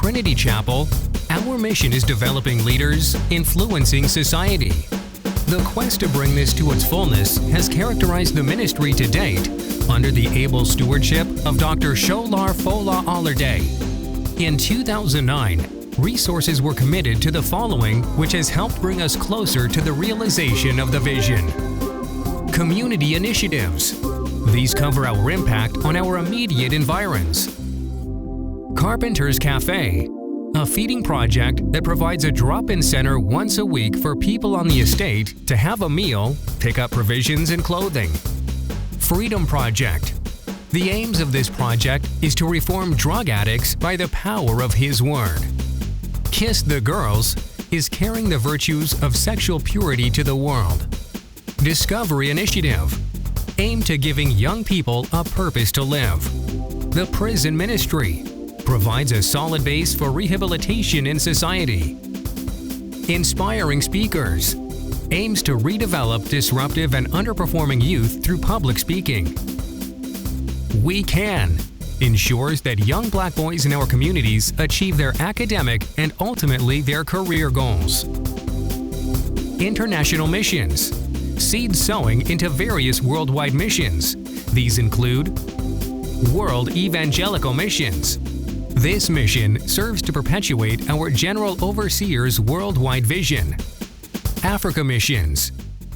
Trinity Chapel, our mission is developing leaders, influencing society. The quest to bring this to its fullness has characterized the ministry to date under the able stewardship of Dr. Sholar Fola Alerde. In 2009, resources were committed to the following, which has helped bring us closer to the realization of the vision. Community initiatives. These cover our impact on our immediate environs. Carpenter's Cafe, a feeding project that provides a drop-in center once a week for people on the estate to have a meal, pick up provisions and clothing. Freedom Project. The aims of this project is to reform drug addicts by the power of His Word. Kiss the Girls is carrying the virtues of sexual purity to the world. Discovery Initiative, aimed to giving young people a purpose to live. The Prison Ministry provides a solid base for rehabilitation in society. Inspiring Speakers aims to redevelop disruptive and underperforming youth through public speaking. We Can ensures that young Black boys in our communities achieve their academic and ultimately their career goals. International Missions, seed sowing into various worldwide missions. These include World Evangelical Missions. This mission serves to perpetuate our General Overseer's worldwide vision. Africa Missions,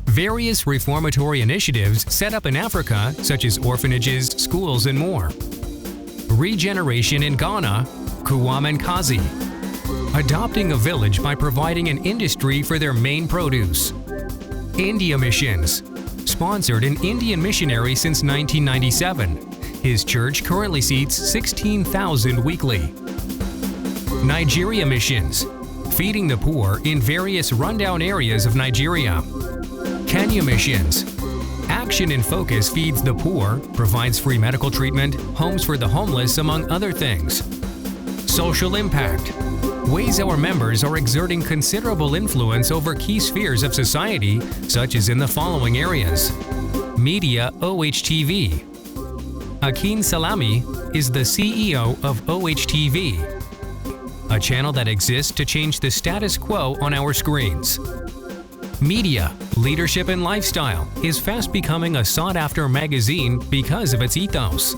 various reformatory initiatives set up in Africa, such as orphanages, schools, and more. Regeneration in Ghana, Kwamen Kazi, adopting a village by providing an industry for their main produce. India Missions, sponsored an Indian missionary since 1997. His church currently seats 16,000 weekly. Nigeria Missions, feeding the poor in various rundown areas of Nigeria. Kenya Missions, Action in Focus feeds the poor, provides free medical treatment, homes for the homeless, among other things. Social Impact, ways our members are exerting considerable influence over key spheres of society, such as in the following areas. Media OHTV. Akin Salami is the CEO of OHTV, a channel that exists to change the status quo on our screens. Media, Leadership and Lifestyle is fast becoming a sought-after magazine because of its ethos.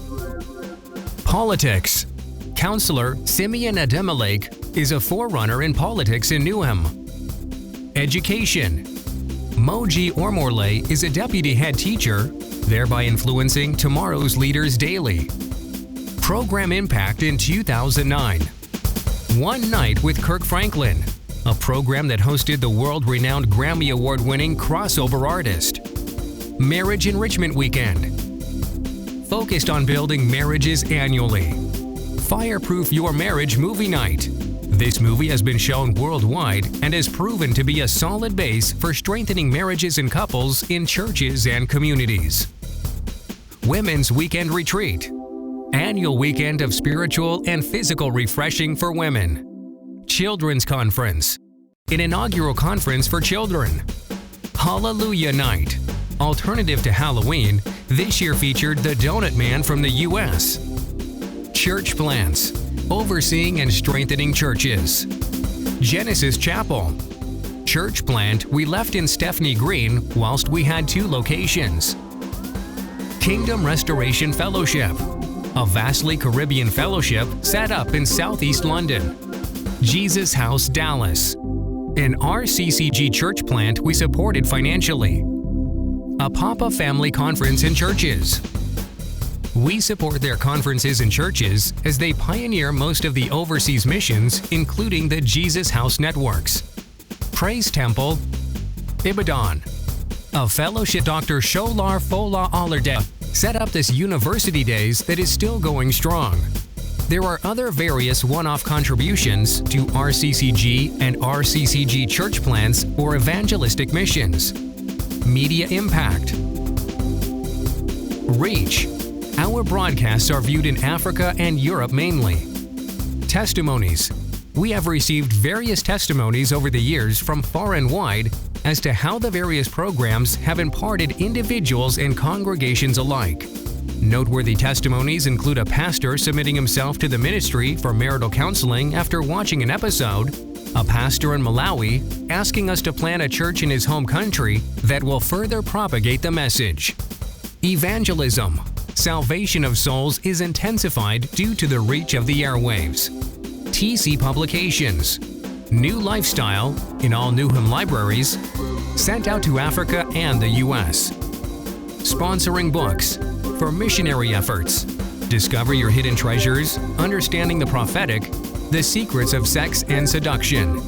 Politics, Councillor Simeon Ademelake is a forerunner in politics in Newham. Education, Moji Ormorle is a deputy head teacher, thereby influencing tomorrow's leaders daily. Program Impact in 2009. One Night with Kirk Franklin, a program that hosted the world-renowned Grammy Award-winning crossover artist. Marriage Enrichment Weekend, focused on building marriages annually. Fireproof Your Marriage Movie Night. This movie has been shown worldwide and has proven to be a solid base for strengthening marriages and couples in churches and communities. Women's Weekend Retreat, annual weekend of spiritual and physical refreshing for women. Children's Conference, an inaugural conference for children. Hallelujah Night, alternative to Halloween, this year featured the Donut Man from the U.S. Church Plants, overseeing and strengthening churches. Genesis Chapel, church plant we left in Stepney Green whilst we had 2 locations. Kingdom Restoration Fellowship, a vastly Caribbean fellowship set up in Southeast London. Jesus House Dallas, an RCCG church plant we supported financially. APAPA Family Conference in Churches. We support their conferences and churches as they pioneer most of the overseas missions, including the Jesus House networks. Praise Temple, IBADAN, a fellowship Dr. Sholar Fola Alerde set up this university days that is still going strong. There are other various one-off contributions to RCCG and RCCG church plants or evangelistic missions. Media Impact. Reach. Our broadcasts are viewed in Africa and Europe mainly. Testimonies. We have received various testimonies over the years from far and wide as to how the various programs have imparted individuals and congregations alike. Noteworthy testimonies include a pastor submitting himself to the ministry for marital counseling after watching an episode, a pastor in Malawi asking us to plant a church in his home country that will further propagate the message. Evangelism. Salvation of souls is intensified due to the reach of the airwaves. TC Publications. New Lifestyle in all Newham libraries, sent out to Africa and the U.S. Sponsoring books for missionary efforts. Discover your hidden treasures, understanding the prophetic, the secrets of sex and seduction.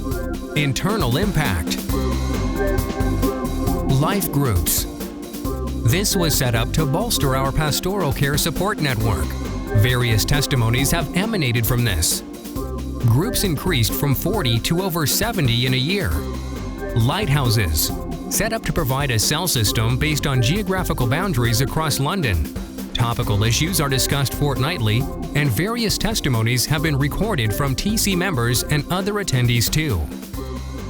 Internal impact. Life groups. This was set up to bolster our pastoral care support network. Various testimonies have emanated from this. Groups increased from 40 to over 70 in a year. Lighthouses, set up to provide a cell system based on geographical boundaries across London. Topical issues are discussed fortnightly, and various testimonies have been recorded from TC members and other attendees too.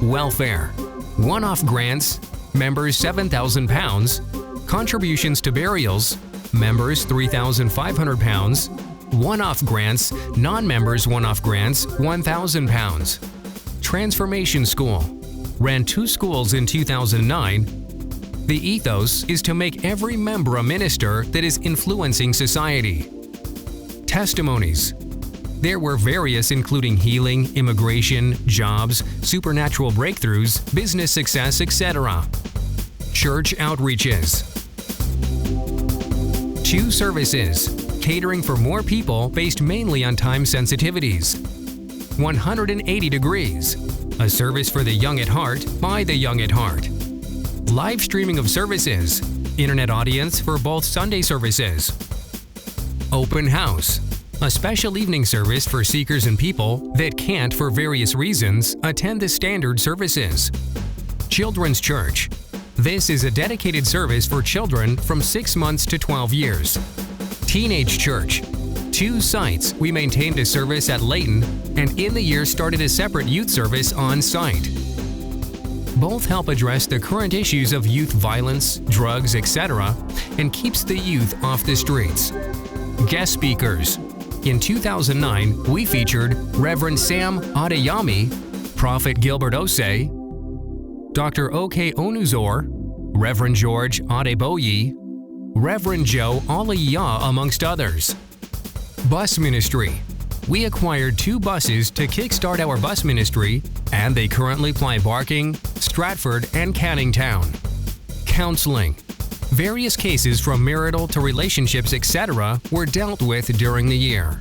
Welfare, one-off grants, members £7,000, contributions to burials, members £3,500, one-off grants, non-members one-off grants £1,000. Transformation School, ran 2 schools in 2009. The ethos is to make every member a minister that is influencing society. Testimonies. There were various including healing, immigration, jobs, supernatural breakthroughs, business success, etc. Church outreaches. 2 services, catering for more people based mainly on time sensitivities. 180 degrees, a service for the young at heart by the young at heart. Live streaming of services, internet audience for both Sunday services. Open house, a special evening service for seekers and people that can't, for various reasons, attend the standard services. Children's Church. This is a dedicated service for children from 6 months to 12 years. Teenage Church. 2 sites. We maintained a service at Layton and in the year started a separate youth service on site. Both help address the current issues of youth violence, drugs, etc., and keeps the youth off the streets. Guest speakers. In 2009, we featured Reverend Sam Adeyemi, Prophet Gilbert Osei, Dr. Oke Onuzor, Reverend George Adeboye, Reverend Joe Aliyah, amongst others. Bus ministry. We acquired 2 buses to kickstart our bus ministry, and they currently ply Barking, Stratford, and Canning Town. Counseling. Various cases from marital to relationships, etc., were dealt with during the year.